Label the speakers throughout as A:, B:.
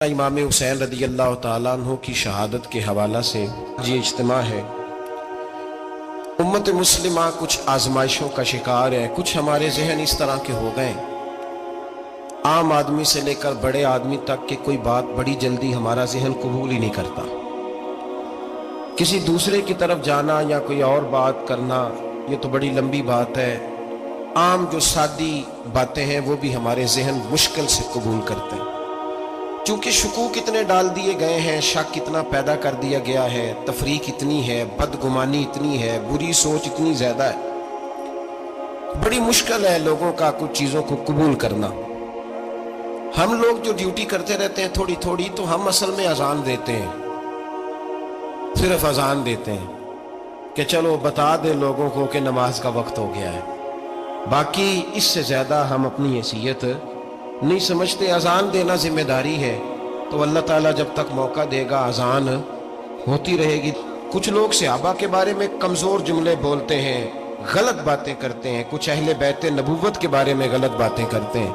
A: इमाम हुसैन रदी अल्लाह ताला अन्हु की शहादत के हवाला से ये इज्तिमा है। उम्मत मुस्लिमा कुछ आजमाइशों का शिकार है। कुछ हमारे जहन इस तरह के हो गए, आम आदमी से लेकर बड़े आदमी तक के कोई बात बड़ी जल्दी हमारा जहन कबूल ही नहीं करता। किसी दूसरे की तरफ जाना या कोई और बात करना, ये तो बड़ी लंबी बात है। आम जो सादी बातें हैं वो भी हमारे जहन मुश्किल से कबूल करते हैं। चूंकि शकूक इतने डाल दिए गए हैं, शक इतना पैदा कर दिया गया है, तफरीक इतनी है, बदगुमानी इतनी है, बुरी सोच इतनी ज्यादा है, बड़ी मुश्किल है लोगों का कुछ चीजों को कबूल करना। हम लोग जो ड्यूटी करते रहते हैं थोड़ी थोड़ी, तो हम असल में अजान देते हैं, सिर्फ अजान देते हैं कि चलो बता दे लोगों को कि नमाज का वक्त हो गया है। बाकी इससे ज्यादा हम अपनी हैसियत नहीं समझते। अजान देना जिम्मेदारी है, तो अल्लाह ताला जब तक मौका देगा अजान होती रहेगी। कुछ लोग सहाबा के बारे में कमजोर जुमले बोलते हैं, गलत बातें करते हैं, कुछ अहले बैत नबूवत के बारे में गलत बातें करते हैं।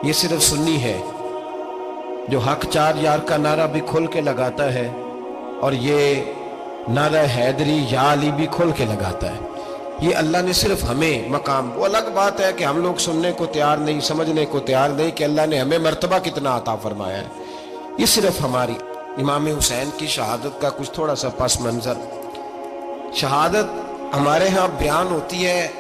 A: ये सिर्फ सुन्नी है जो हक चार यार का नारा भी खोल के लगाता है, और ये नारा हैदरी या अली भी खोल के लगाता है। ये अल्लाह ने सिर्फ हमें मकाम, वो अलग बात है कि हम लोग सुनने को तैयार नहीं, समझने को तैयार नहीं कि अल्लाह ने हमें मर्तबा कितना अता फरमाया है। ये सिर्फ हमारी इमाम हुसैन की शहादत का कुछ थोड़ा सा पस मंजर। शहादत हमारे यहाँ बयान होती है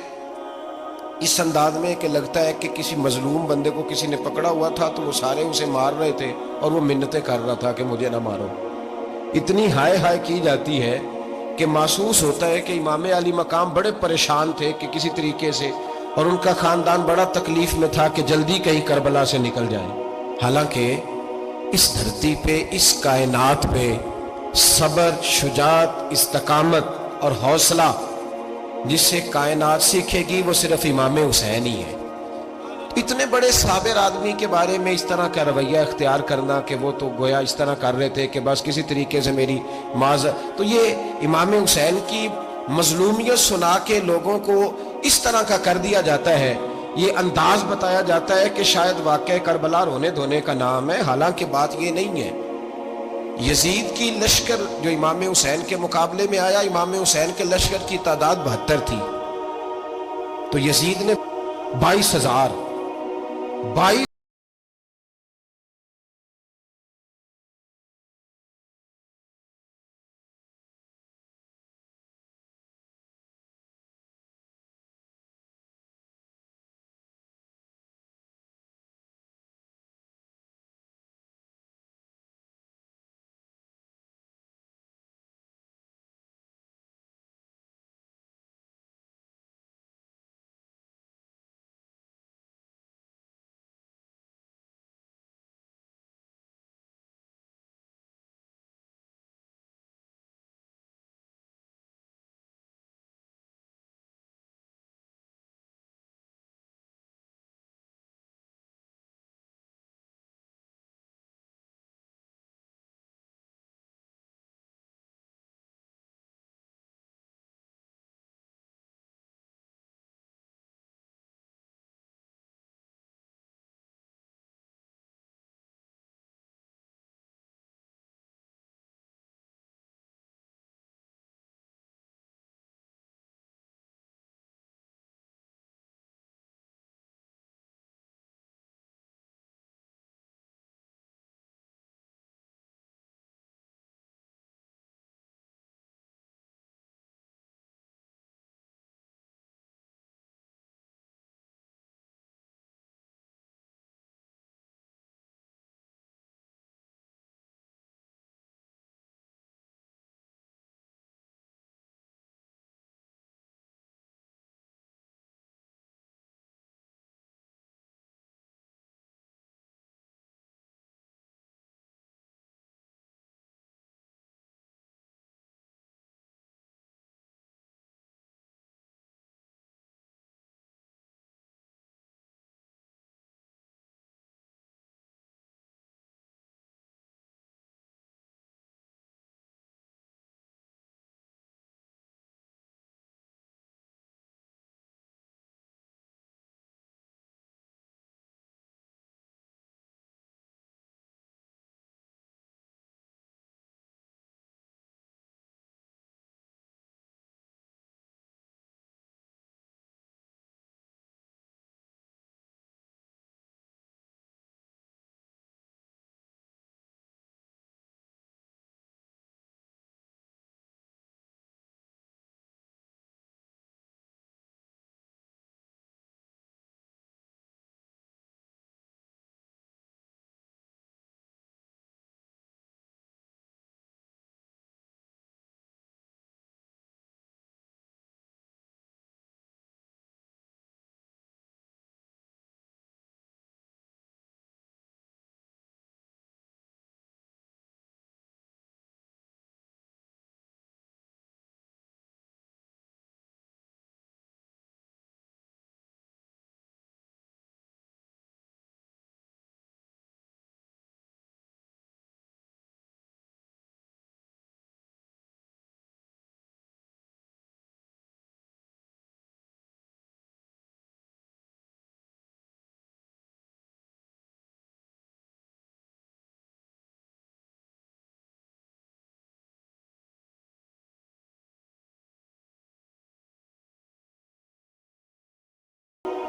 A: इस अंदाज में कि लगता है कि किसी मजलूम बंदे को किसी ने पकड़ा हुआ था, तो वो सारे उसे मार रहे थे और वो मिन्नतें कर रहा था कि मुझे ना मारो। इतनी हाय हाय की जाती है कि महसूस होता है कि इमाम अली मकाम बड़े परेशान थे कि किसी तरीके से, और उनका खानदान बड़ा तकलीफ में था कि जल्दी कहीं करबला से निकल जाए। हालांकि इस धरती पे, इस कायनात पे सब्र, शुजात, इस्तकामत और हौसला जिससे कायनात सीखेगी वो सिर्फ इमाम हुसैन ही है। इतने बड़े साबिर आदमी के बारे में इस तरह का रवैया इख्तियार करना कि वो तो गोया इस तरह कर रहे थे कि बस किसी तरीके से मेरी माज, तो ये इमाम हुसैन की मजलूमियत सुना के लोगों को इस तरह का कर दिया जाता है। ये अंदाज बताया जाता है कि शायद वाकई करबला रोने धोने का नाम है। हालांकि बात ये नहीं है। यजीद की लश्कर जो इमाम हुसैन के मुकाबले में आया, इमाम हुसैन के लश्कर की तादाद 72 थी, तो यजीद ने 22,000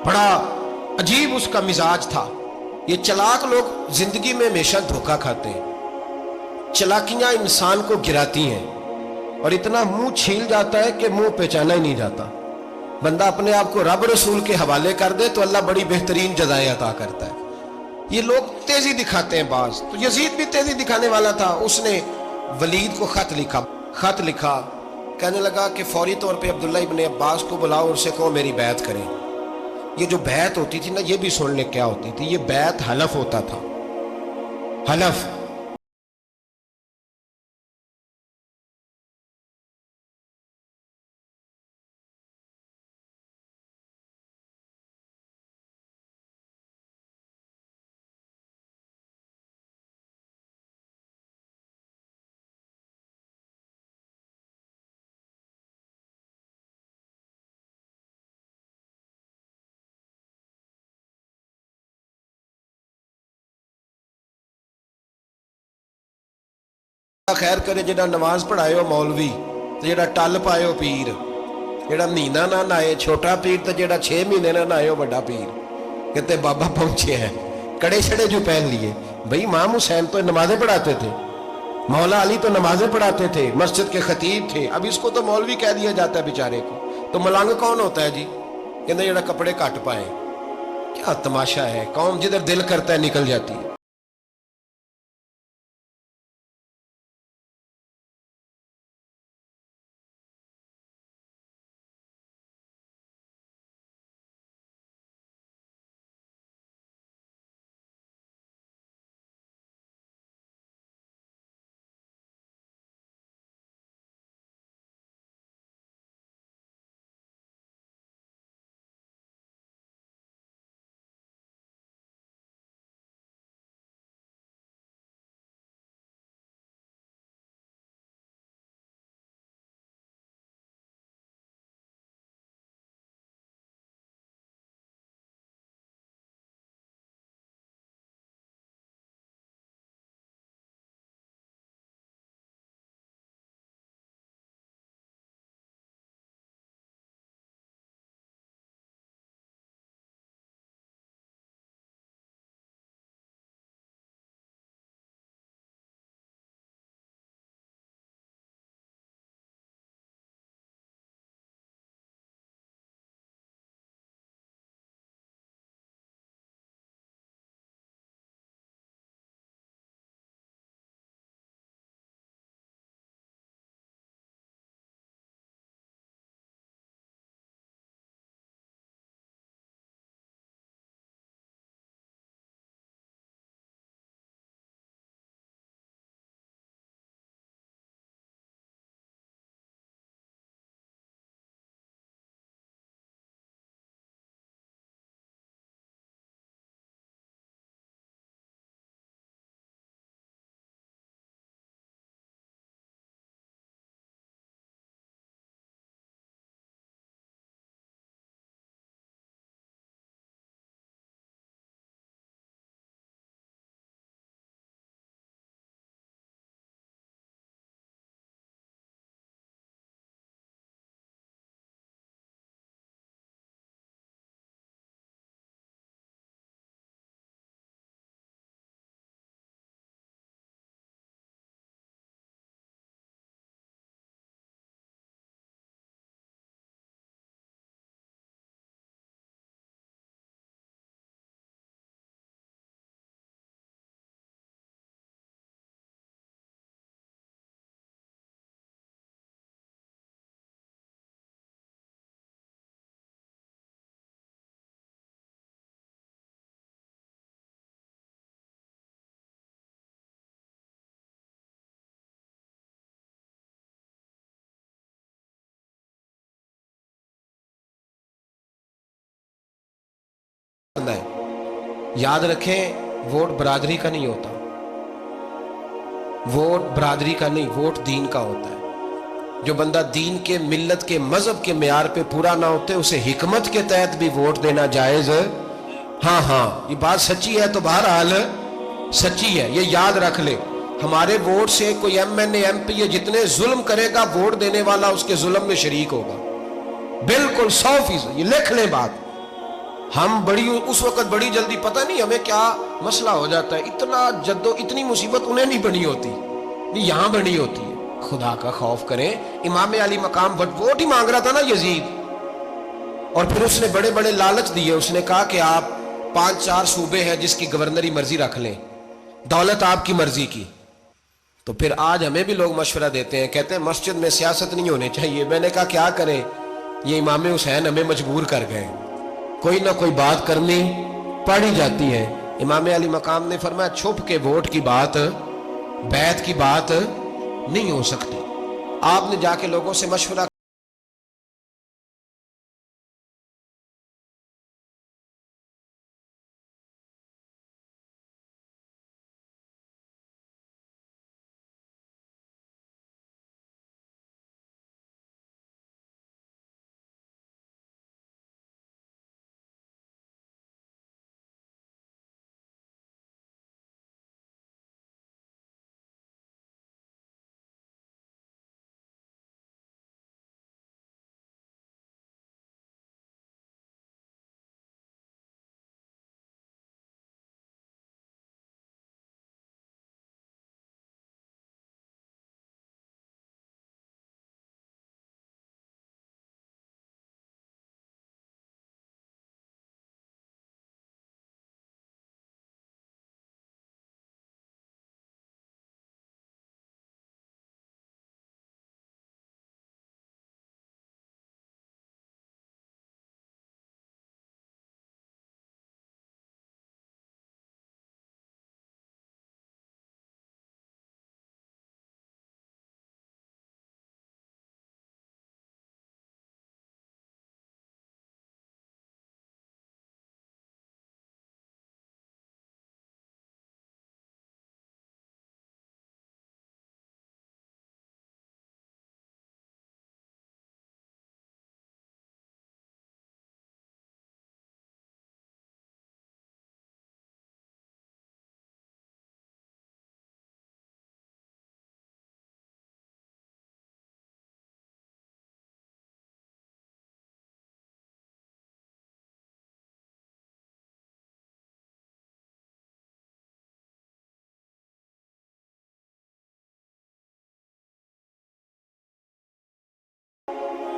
A: बड़ा अजीब उसका मिजाज था। ये चलाक लोग जिंदगी में हमेशा धोखा खाते हैं। चलाकियां इंसान को गिराती हैं और इतना मुंह छील जाता है कि मुंह पहचाना ही नहीं जाता। बंदा अपने आप को रब रसूल के हवाले कर दे तो अल्लाह बड़ी बेहतरीन जज़ाएं अता करता है। ये लोग तेजी दिखाते हैं बाज। तो यजीद भी तेजी दिखाने वाला था। उसने वलीद को खत लिखा, कहने लगा कि फौरी तौर पे अब्दुल्ला इब्ने अब्बास को बुलाओ और उससे कहो मेरी बैत करें। ये जो बैत होती थी ना, ये भी सुन ले क्या होती थी। ये बैत हलफ होता था, हलफ। खैर करे जेड़ा नमाज पढ़ायो मौलवी तो जेड़ा टल पायो पीर, जेड़ा महीना ना नहाए छोटा पीर तो जेड़ा 6 महीने ना नहाए बड़ा पीर। कहते बाबा पहुंचे हैं, कड़े छड़े जो पहन लिए। भाई इमाम हुसैन तो नमाजें पढ़ाते थे, मौला अली तो नमाजें पढ़ाते थे, मस्जिद के खतीब थे। अब इसको तो मौलवी कह दिया जाता है बेचारे को। तो मलंग कौन होता है जी? कहते जेड़ा कपड़े घट पाए। क्या तमाशा है, कौम जिधर दिल करता है निकल जाती है। याद रखें, वोट बरादरी का नहीं होता। वोट बरादरी का नहीं, वोट दीन का होता है। जो बंदा दीन के, मिल्लत के, मजहब के मेयार पे पूरा ना होते उसे हिकमत के तहत भी वोट देना जायज। हाँ हाँ, ये बात सच्ची है तो बहरहाल सच्ची है, ये याद रख ले। हमारे वोट से कोई MNA MP जितने जुल्म करेगा, वोट देने वाला उसके जुल्म में शरीक होगा। बिल्कुल 100%, ये लिख ले बात। हम बड़ी उस वक्त बड़ी जल्दी, पता नहीं हमें क्या मसला हो जाता है, इतना जद्दो इतनी मुसीबत उन्हें नहीं बनी होती, नहीं यहां बनी होती है। खुदा का खौफ करें। इमाम अली मकाम वोट ही मांग रहा था ना यजीद, और फिर उसने बड़े बड़े लालच दिए। उसने कहा कि आप 5-4 सूबे हैं जिसकी गवर्नरी मर्जी रख लें, दौलत आपकी मर्जी की। तो फिर आज हमें भी लोग मशवरा देते हैं, कहते हैं मस्जिद में सियासत नहीं होनी चाहिए। मैंने कहा क्या करें, ये इमाम हुसैन हमें मजबूर कर गए, कोई ना कोई बात करनी पड़ी जाती है। इमाम अली मकाम ने फरमाया छुप के वोट की बात, बैत की बात नहीं हो सकती। आपने जाके लोगों से मशवरा।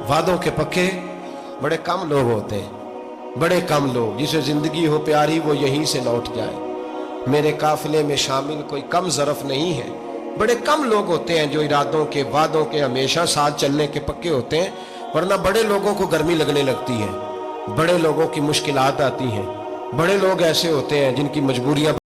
A: वादों के पक्के बड़े कम लोग होते हैं, बड़े कम लोग। जिसे जिंदगी हो प्यारी वो यहीं से लौट जाए। मेरे काफिले में शामिल कोई कम ज़रफ नहीं है। बड़े कम लोग होते हैं जो इरादों के, वादों के हमेशा साथ चलने के पक्के होते हैं। वरना बड़े लोगों को गर्मी लगने लगती है, बड़े लोगों की मुश्किलात आती हैं। बड़े लोग ऐसे होते हैं जिनकी मजबूरियां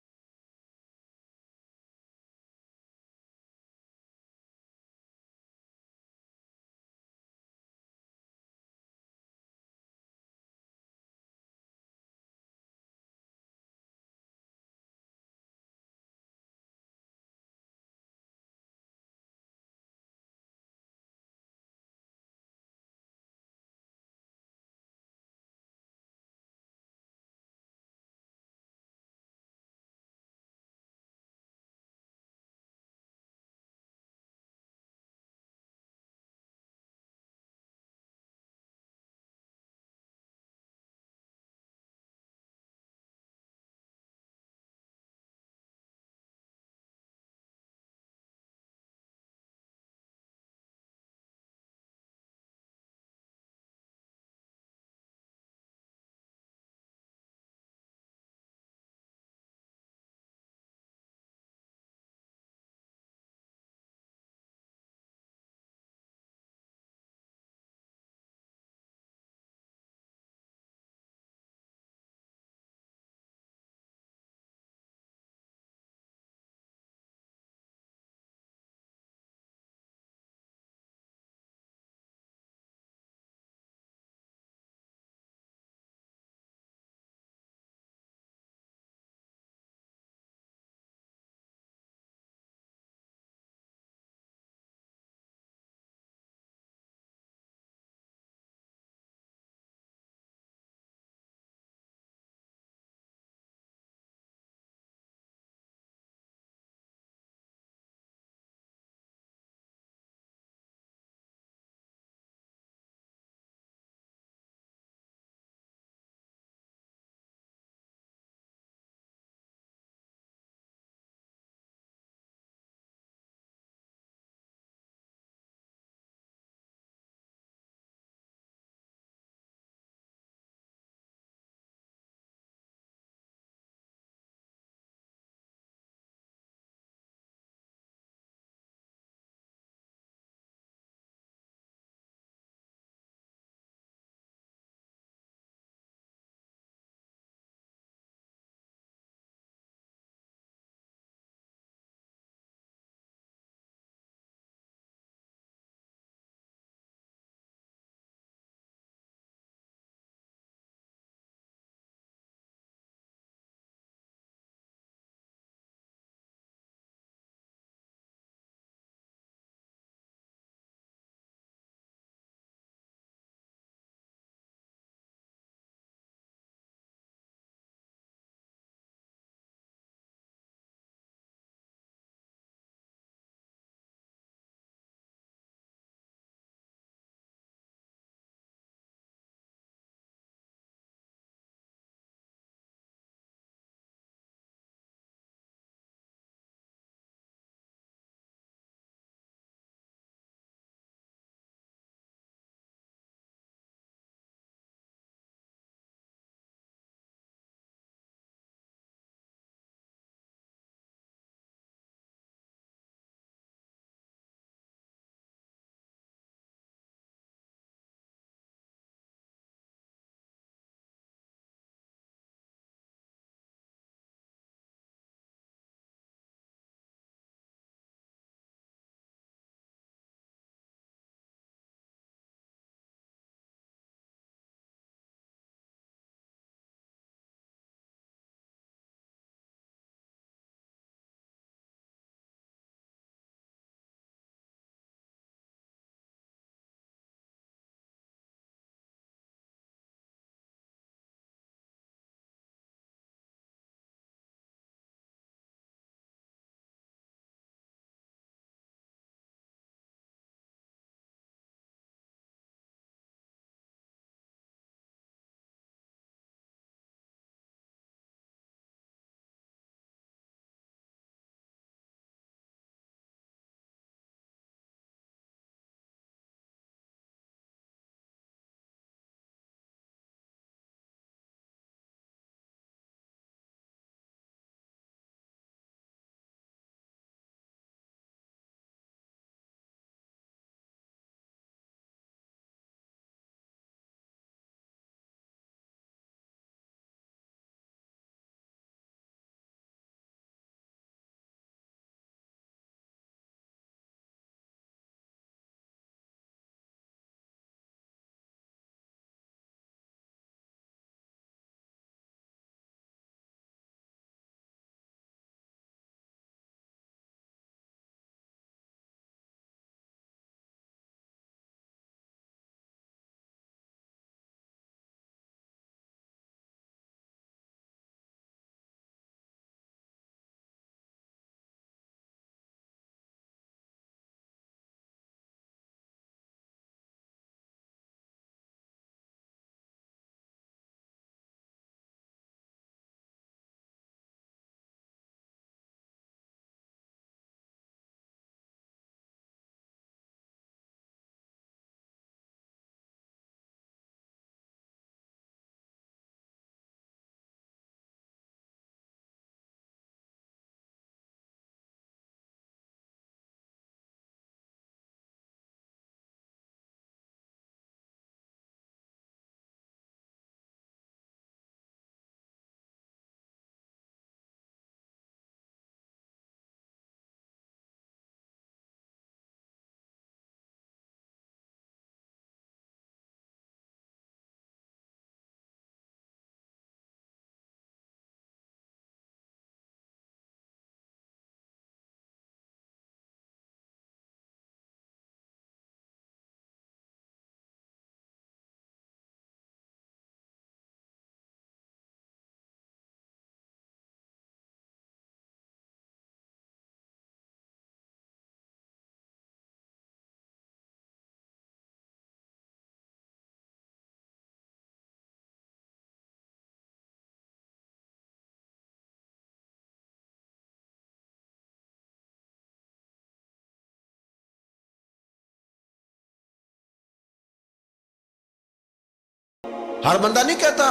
A: हर बंदा नहीं कहता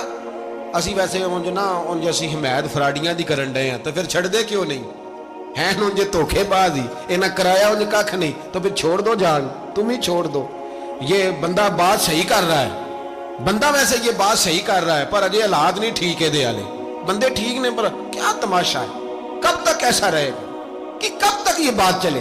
A: असी वैसे उंज ना उंज असी हिमायत फराडियां दी करन डे हैं, तो फिर छड़दे क्यों नहीं हैं? उंज धोखेबाज ही इन्हें कराया उन्हें कख नहीं, तो फिर छोड़ दो जान, तुम ही छोड़ दो। ये बंदा बात सही कर रहा है, बंदा वैसे ये बात सही कर रहा है, पर अजय हालात नहीं ठीक है दे वाले बंदे ठीक ने, पर क्या तमाशा है, कब तक ऐसा रहेगा कि कब तक ये बात चले।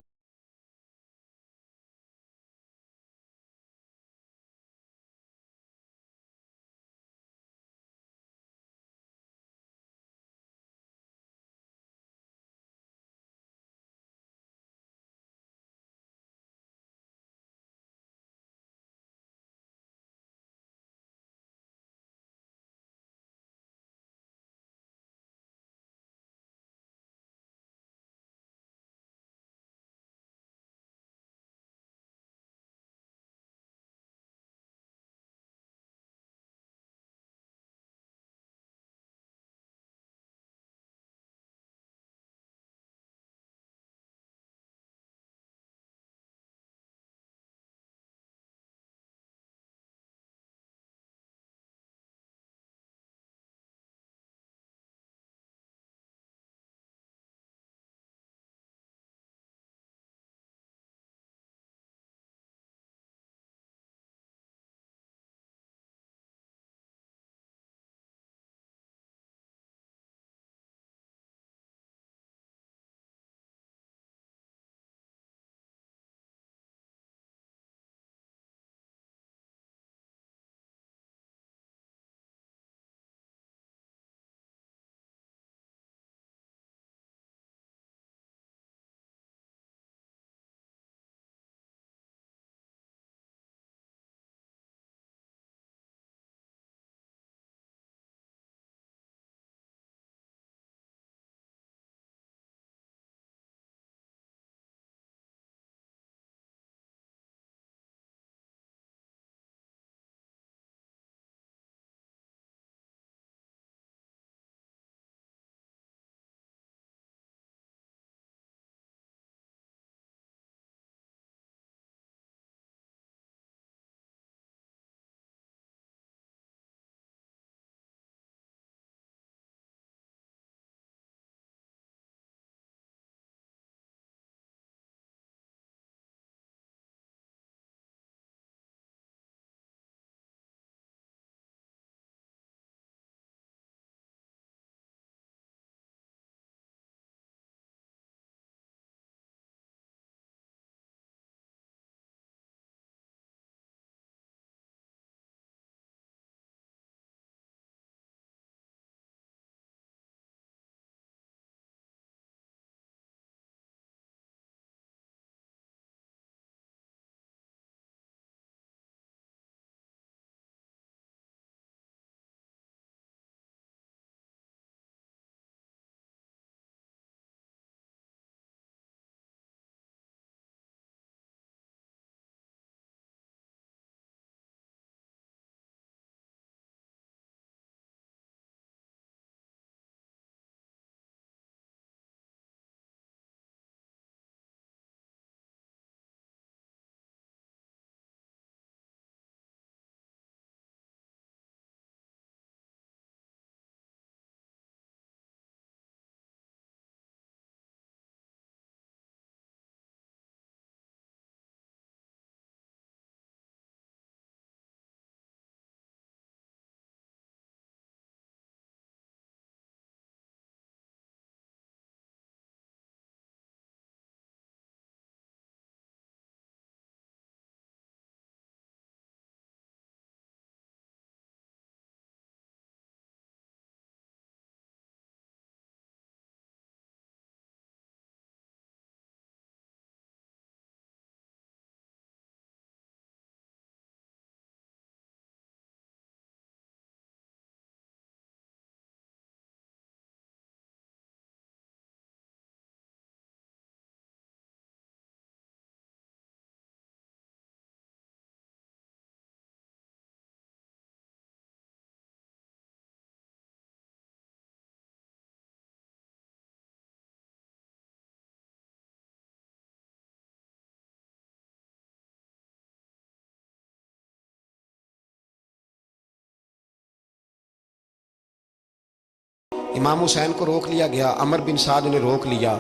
A: इमाम हुसैन को रोक लिया गया, अमर बिन साद ने रोक लिया।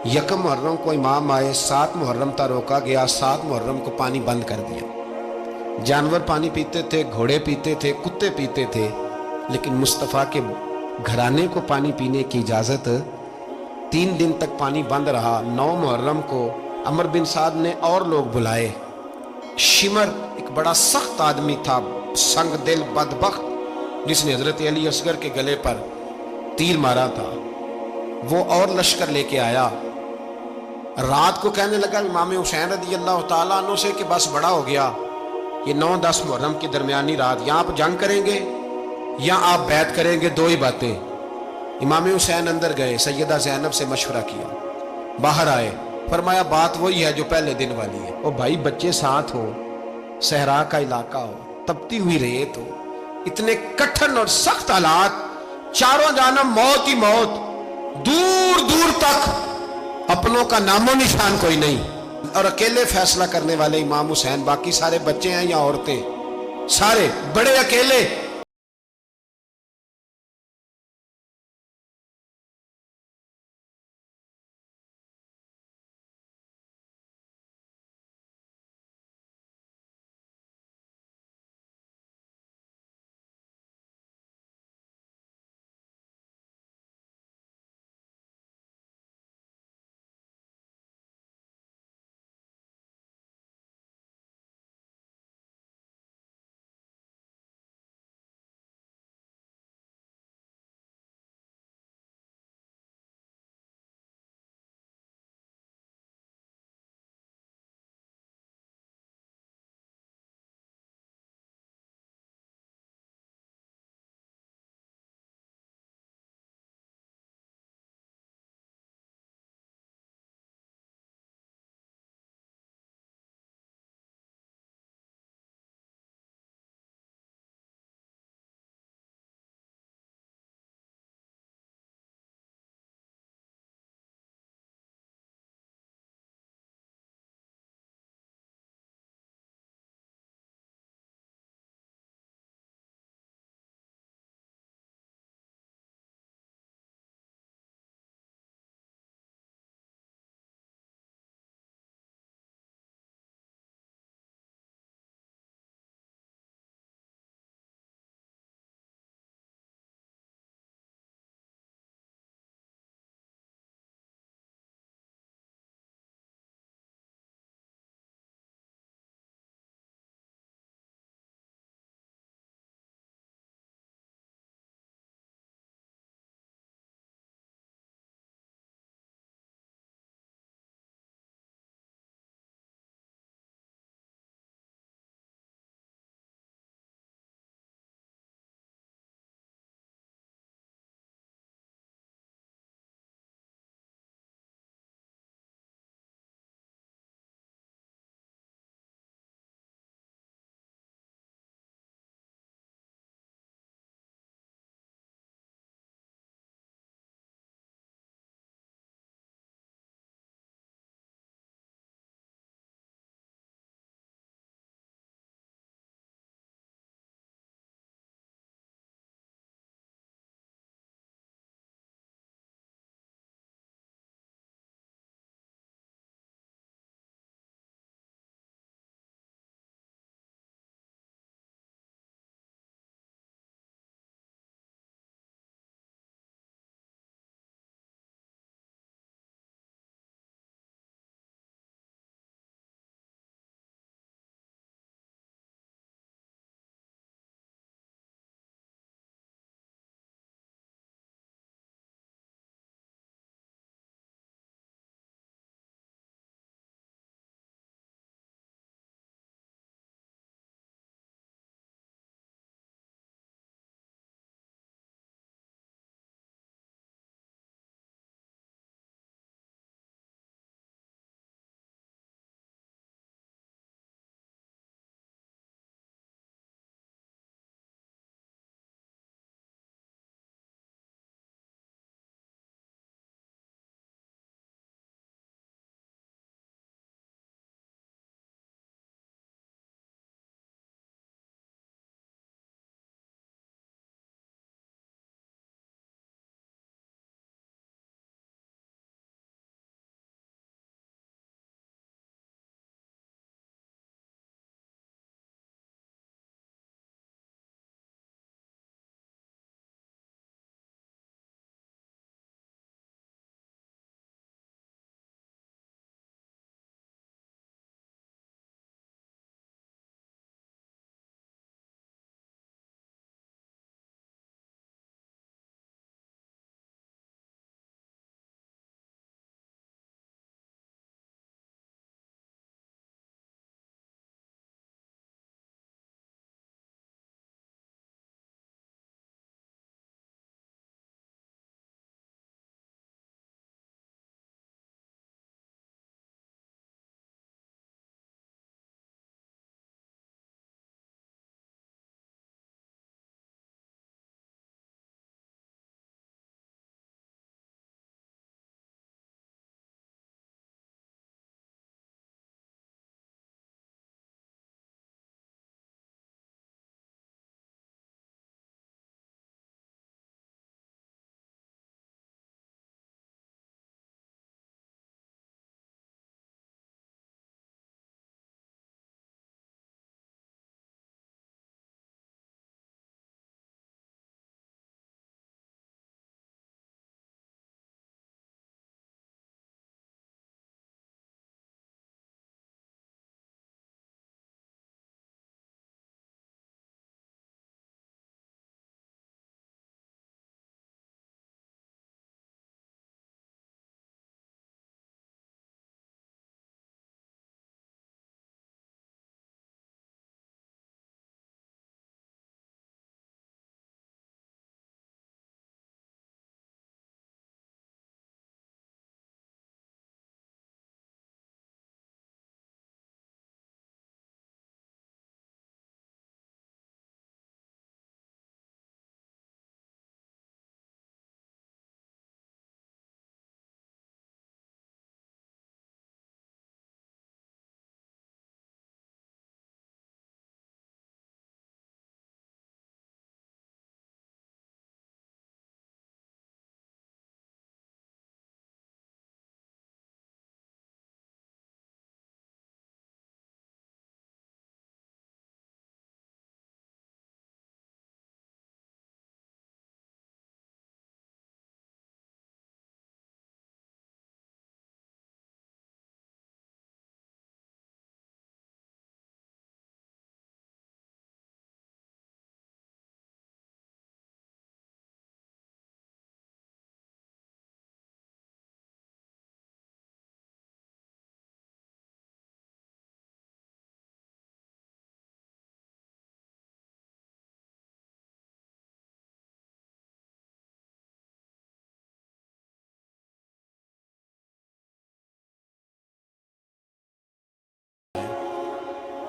A: यकम मुहर्रम को इमाम आए, 7 मुहर्रम तक रोका गया, 7 मुहर्रम को पानी बंद कर दिया। जानवर पानी पीते थे, घोड़े पीते थे, कुत्ते पीते थे, लेकिन मुस्तफ़ा के घराने को पानी पीने की इजाज़त। 3 दिन तक पानी बंद रहा। 9 मुहर्रम को अमर बिन साद ने और लोग बुलाए। शिमर एक बड़ा सख्त आदमी था, संग दिल बदबख्त, जिसने हजरत अली असगर के गले पर तीर मारा था, वो और लश्कर लेके आया। रात को कहने लगा इमाम हुसैन रज़ी अल्लाह ताला अन्हु से कि बस बड़ा हो गया, ये 9-10 मुहर्रम की दरमियानी रात, यहाँ आप जंग करेंगे या आप बैत करेंगे, 2 ही बातें। इमाम हुसैन अंदर गए, सैयदा ज़ैनब से मशवरा किया, बाहर आए, फरमाया बात वही है जो पहले दिन वाली है। ओ भाई, बच्चे साथ हो, सहरा का इलाका हो, तपती हुई रेत हो, इतने कठिन और सख्त हालात, चारों जानब मौत ही मौत, दूर दूर तक अपनों का नामो निशान कोई नहीं, और अकेले फैसला करने वाले इमाम हुसैन, बाकी सारे बच्चे हैं या औरतें, सारे बड़े अकेले।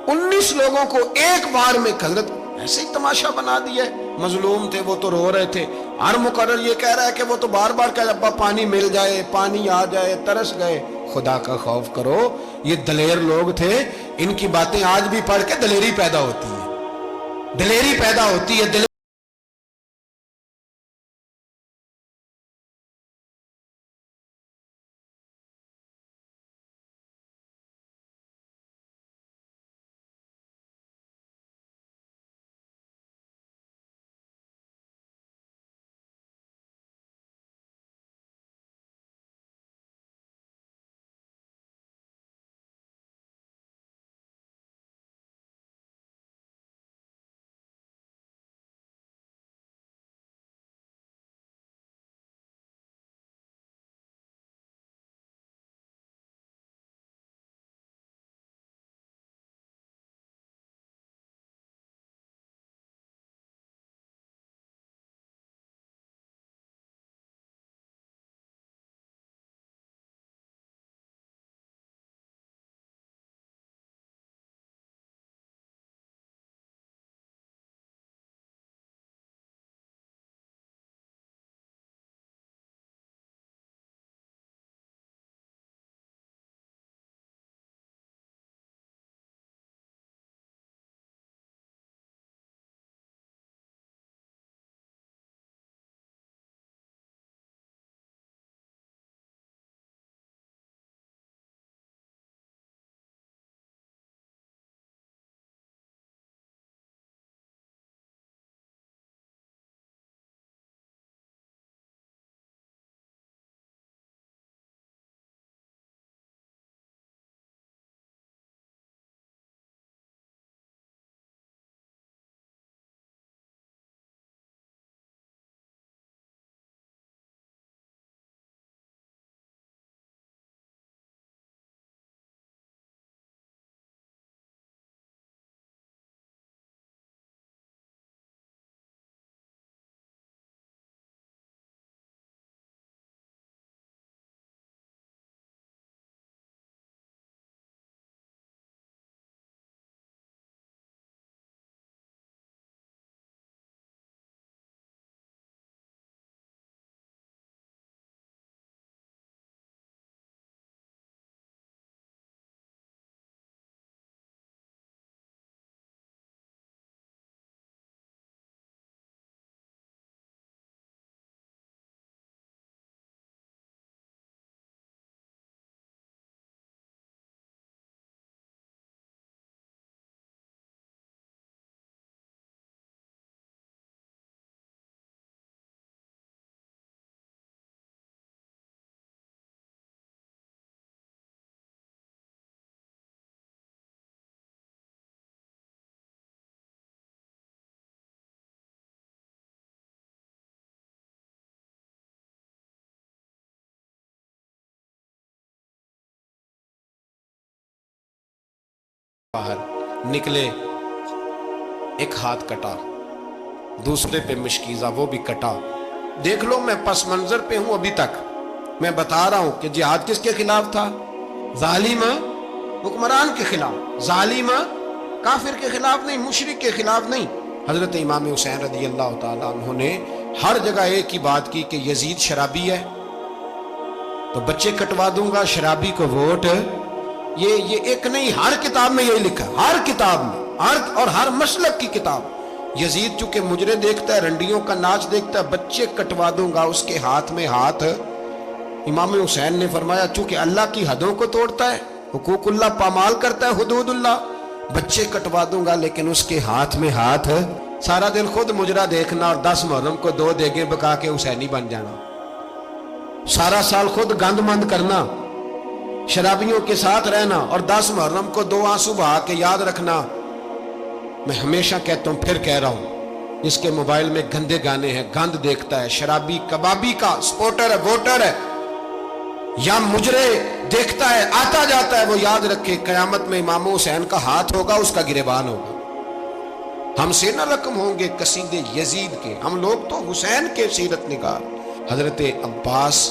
A: 19 लोगों को एक बार में हजरत ऐसे ही तमाशा बना दिया। मजलूम थे वो तो रो रहे थे, हर मुकर्रर ये कह रहा है कि वो तो बार बार कह अब्बा पानी मिल जाए, पानी आ जाए, तरस गए। खुदा का खौफ करो, ये दलेर लोग थे, इनकी बातें आज भी पढ़ के दलेरी पैदा होती है, दलेरी पैदा होती है। बाहर निकले, एक हाथ कटा, दूसरे पे मशकीजा वो भी कटा। देख लो मैं पस मंजर पे हूं अभी तक। मैं बता रहा हूं कि जिहाद किसके खिलाफ था? जालिम हुक्मरान के खिलाफ, जालिम काफिर के खिलाफ नहीं, मुशरिक के खिलाफ नहीं। हजरत इमाम हुसैन रदी अल्लाह तआला अन्हु ने हर जगह एक ही बात की कि यजीद शराबी है तो बच्चे कटवा दूंगा, शराबी को वोट। ये एक नहीं, हर किताब में यही लिखा, हर किताब में, हर मसलक की किताब। यजीद चूंकि मुजरे देखता है, रंडियों का नाच देखता है, बच्चे कटवा दूंगा, उसके हाथ में हाथ। इमाम हुसैन ने फरमाया चूंकि अल्लाह की हदों को तोड़ता है, हुकूकुल्लाह पामाल करता है, हुदूदुल्लाह, बच्चे कटवा दूंगा लेकिन उसके हाथ में हाथ। सारा दिन खुद मुजरा देखना और 10 मुहर्रम को 2 देगे पका के हुसैनी बन जाना। सारा साल खुद गंद मंद करना, शराबियों के साथ रहना और 10 मुहर्रम को 2 आंसू बहा के याद रखना। मैं हमेशा कहता हूं, फिर कह रहा हूं, जिसके मोबाइल में गंदे गाने हैं, गंद देखता है, शराबी कबाबी का सपोर्टर है, वोटर है, या मुजरे देखता है, आता जाता है, वो याद रखे कयामत में इमाम हुसैन का हाथ होगा, उसका गिरेबान होगा। हमसे न रकम होंगे कसीदे यजीद के, हम लोग तो हुसैन के सीरत निगार। हजरत अब्बास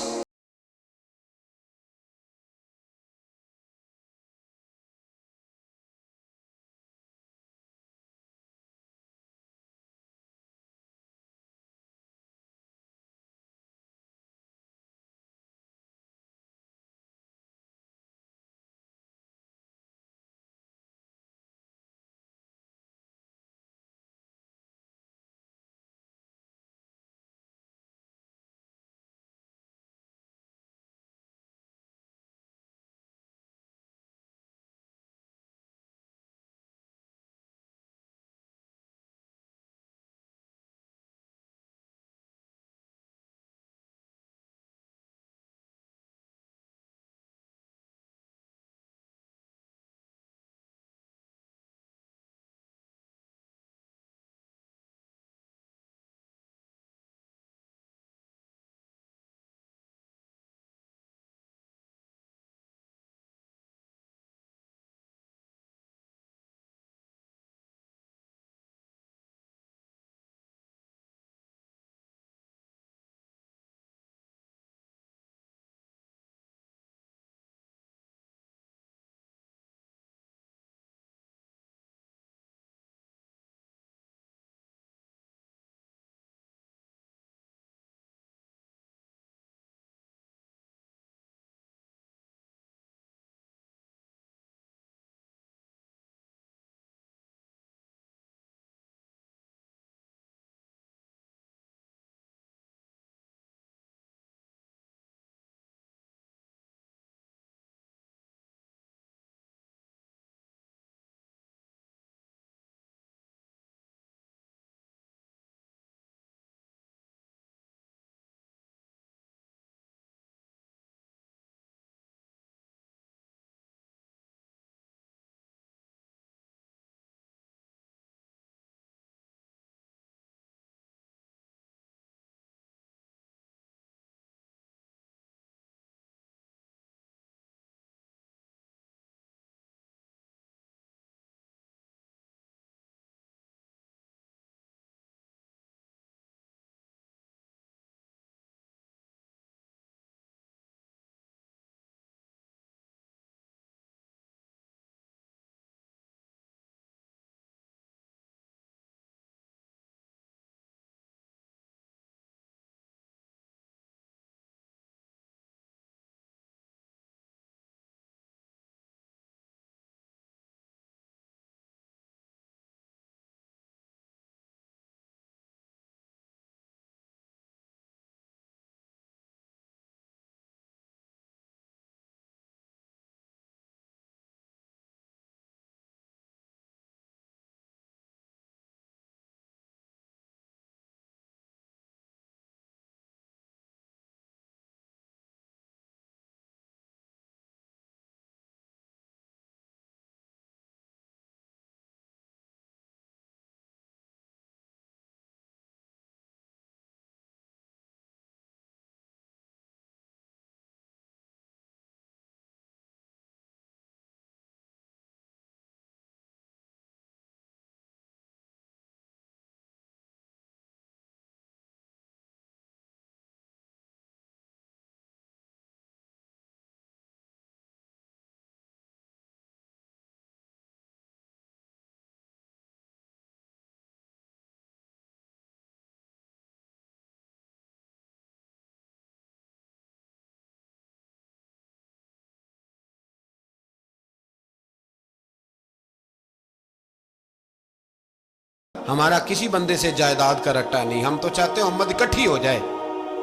B: हमारा किसी बंदे से जायदाद का रट्टा नहीं, हम तो चाहते हैं उम्मत इकट्ठी हो जाए।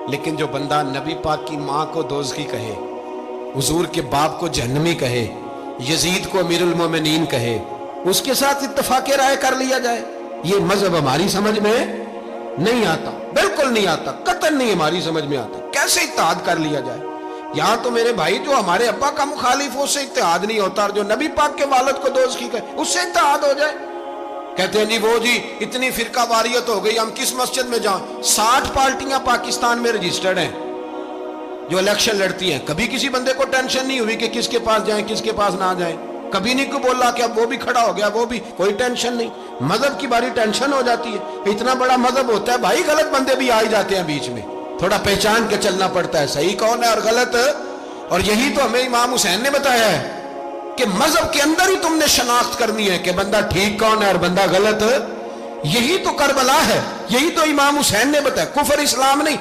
B: लेकिन जो बंदा नबी पाक की माँ को दोज़खी कहे, हुजूर के बाप को जहन्नमी कहे, यजीद को अमीरुल मोमिनीन कहे, उसके साथ इत्तफाक़ राय कर लिया जाए, ये मजहब हमारी समझ में नहीं आता, बिल्कुल नहीं आता, कतई नहीं हमारी समझ में आता। कैसे इत्तेहाद कर लिया जाए? यहां तो मेरे भाई जो हमारे अब्बा का मुखालिफ हो उससे इत्तेहाद नहीं होता, और जो नबी पाक के वालिद को दोज़खी कहे उससे इत्तेहाद हो जाए। कहते हैं जी वो जी इतनी फिरका वारियत हो गई, हम किस मस्जिद में जाएं? 60 पार्टियां पाकिस्तान में रजिस्टर्ड हैं जो इलेक्शन लड़ती हैं। कभी किसी बंदे को टेंशन नहीं हुई कि किसके पास जाएं किसके पास ना जाएं। कभी नहीं कोई बोला कि अब वो भी खड़ा हो गया, वो भी, कोई टेंशन नहीं। मजहब की बारी टेंशन हो जाती है। इतना बड़ा मजहब होता है भाई, गलत बंदे भी आ ही जाते हैं बीच में, थोड़ा पहचान के चलना पड़ता है सही कौन है और गलत। और यही तो हमें इमाम हुसैन ने बताया है कि मजहब के अंदर ही तुमने शनाख्त करनी है कि बंदा ठीक कौन है और बंदा गलत। यही तो करबला है, यही तो इमाम हुसैन ने बताया, कुफर इस्लाम नहीं।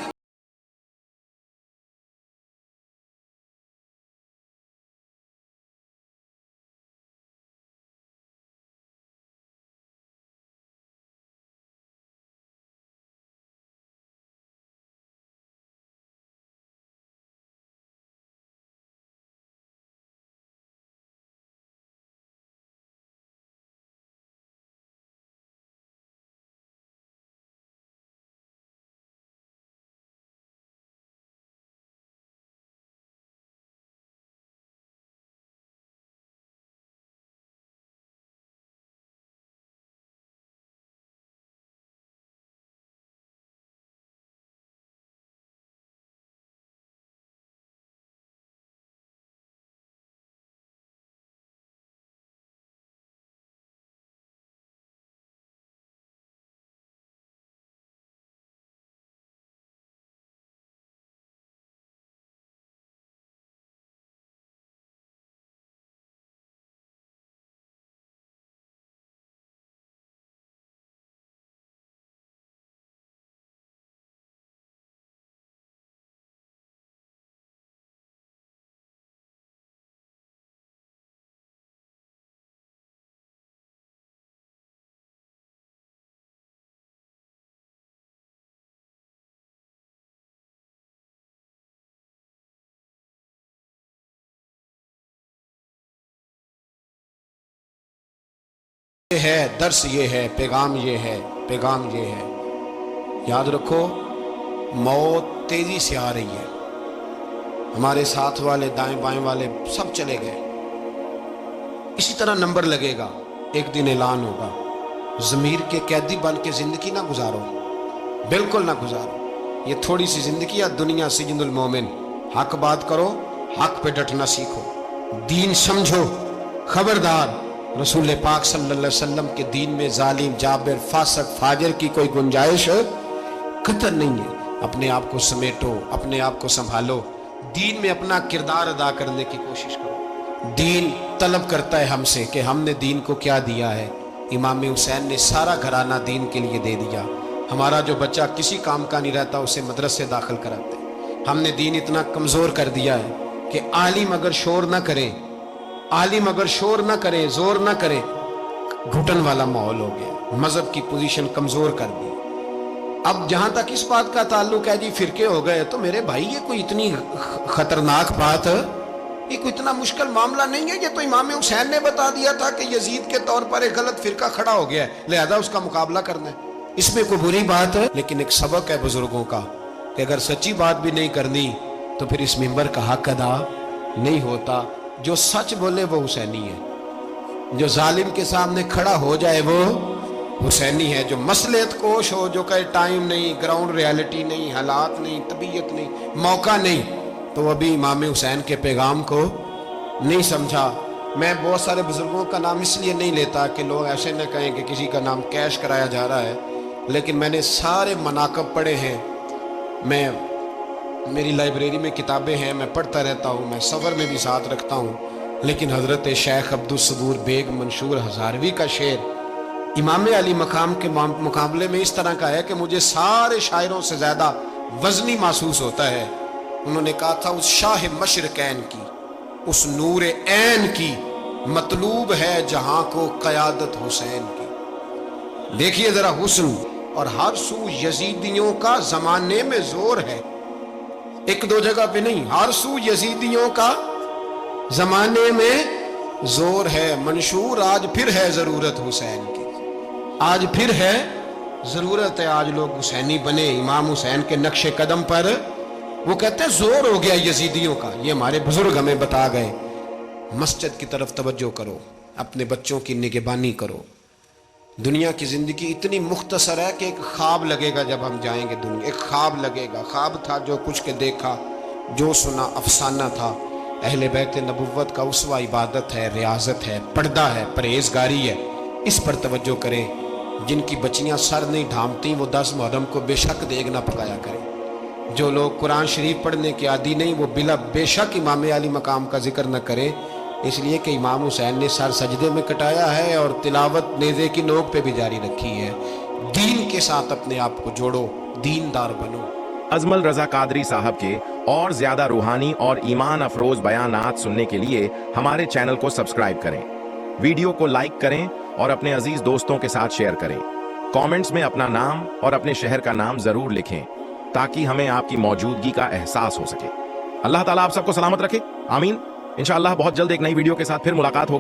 B: ये है दर्स, ये है पैगाम, ये है पैगाम, ये है। याद रखो मौत तेजी से आ रही है, हमारे साथ वाले दाएं बाएं वाले सब चले गए। इसी तरह नंबर लगेगा, एक दिन ऐलान होगा। ज़मीर के कैदी बन के जिंदगी ना गुजारो, बिल्कुल ना गुजारो। ये थोड़ी सी जिंदगी है, दुनिया सिजनुल मोमिन। हक बात करो, हक पे डटना सीखो, दीन समझो। खबरदार रसूल पाक सल्लल्लाहु अलैहि वसल्लम के दीन में जालिम, जाबिर, फासिक, फाजिर की कोई गुंजाइश कतई नहीं है। अपने आप को समेटो, अपने आप को संभालो, दीन में अपना किरदार अदा करने की कोशिश करो। दीन तलब करता है हमसे कि हमने दीन को क्या दिया है। इमाम हुसैन ने सारा घराना दीन के लिए दे दिया। हमारा जो बच्चा किसी काम का नहीं रहता उसे मदरसे दाखिल कराते। हमने दीन इतना कमज़ोर कर दिया है कि आलिम अगर शोर ना करे, आलिम अगर शोर ना करे, जोर ना करे, घुटन वाला माहौल हो गया। मजहब की पोजीशन कमजोर कर दी। अब जहां तक इस बात का ताल्लुक है जी फिरके हो गए, तो मेरे भाई ये कोई इतनी खतरनाक बात है, ये कोई इतना मुश्किल मामला नहीं है। ये तो इमाम हुसैन ने बता दिया था कि यजीद के तौर पर एक गलत फिरका खड़ा हो गया है, लिहाजा उसका मुकाबला करना है। इसमें कोई बुरी बात है, लेकिन एक सबक है बुजुर्गों का कि अगर सच्ची बात भी नहीं करनी तो फिर इस मिंबर का हक अदा नहीं होता। जो सच बोले वो हुसैनी है, जो जालिम के सामने खड़ा हो जाए वो हुसैनी है। जो मसलेत कोश हो, जो कहे टाइम नहीं, ग्राउंड रियलिटी नहीं, हालात नहीं, तबीयत नहीं, मौका नहीं, तो अभी इमाम हुसैन के पैगाम को नहीं समझा। मैं बहुत सारे बुजुर्गों का नाम इसलिए नहीं लेता कि लोग ऐसे न कहें कि किसी का नाम कैश कराया जा रहा है, लेकिन मैंने सारे मनाकब पढ़े हैं। मैं मेरी लाइब्रेरी में किताबें हैं, मैं पढ़ता रहता हूँ, मैं सफ़र में भी साथ रखता हूँ। लेकिन हज़रत शेख अब्दुल सबूर बेग मंशूर हज़ारवी का शेर इमाम अली मकाम के मुकाबले में इस तरह का है कि मुझे सारे शायरों से ज़्यादा वज़नी महसूस होता है। उन्होंने कहा था उस शाह मशरकैन की, उस नूर ऐन की मतलूब है जहाँ को क़यादत हुसैन की। देखिए जरा हुस्न, और हर सू यजीदियों का जमाने में जोर है। एक दो जगह पे नहीं, हर सू यजीदियों का जमाने में जोर है। मंशूर आज फिर है जरूरत हुसैन की, आज फिर है जरूरत है। आज लोग हुसैनी बने, इमाम हुसैन के नक्शे कदम पर। वो कहते हैं जोर हो गया यजीदियों का। ये हमारे बुजुर्ग हमें बता गए। मस्जिद की तरफ तवज्जो करो, अपने बच्चों की निगहबानी करो। दुनिया की जिंदगी इतनी मुख्तसर है कि एक ख्वाब लगेगा जब हम जाएंगे दुनिया, एक ख्वाब लगेगा। ख्वाब था जो कुछ के देखा, जो सुना अफसाना था। अहले बैत नबुव्वत का उसवा इबादत है, रियाजत है, पर्दा है, परहेजगारी है। इस पर तवज्जो करें। जिनकी बच्चियां सर नहीं ढांपती वो 10 मुहर्रम को बेशक देग ना पकाया करें। जो लोग कुरान शरीफ पढ़ने के आदी नहीं वो बिला बेशक इमाम अली मकाम का जिक्र न करें, इसलिए कि इमाम हुसैन ने सर सजदे में कटाया है और तिलावत नेज़े की नोक पे भी जारी रखी है। दीन के साथ अपने आप को जोड़ो, दीनदार बनो।
C: अजमल रजा कादरी साहब के और ज्यादा रूहानी और ईमान अफरोज बयानात सुनने के लिए हमारे चैनल को सब्सक्राइब करें, वीडियो को लाइक करें और अपने अजीज दोस्तों के साथ शेयर करें। कमेंट्स में अपना नाम और अपने शहर का नाम जरूर लिखें ताकि हमें आपकी मौजूदगी का एहसास हो सके। अल्लाह ताला आप सबको सलामत रखे, आमीन। इंशाअल्लाह बहुत जल्द एक नई वीडियो के साथ फिर मुलाकात होगी।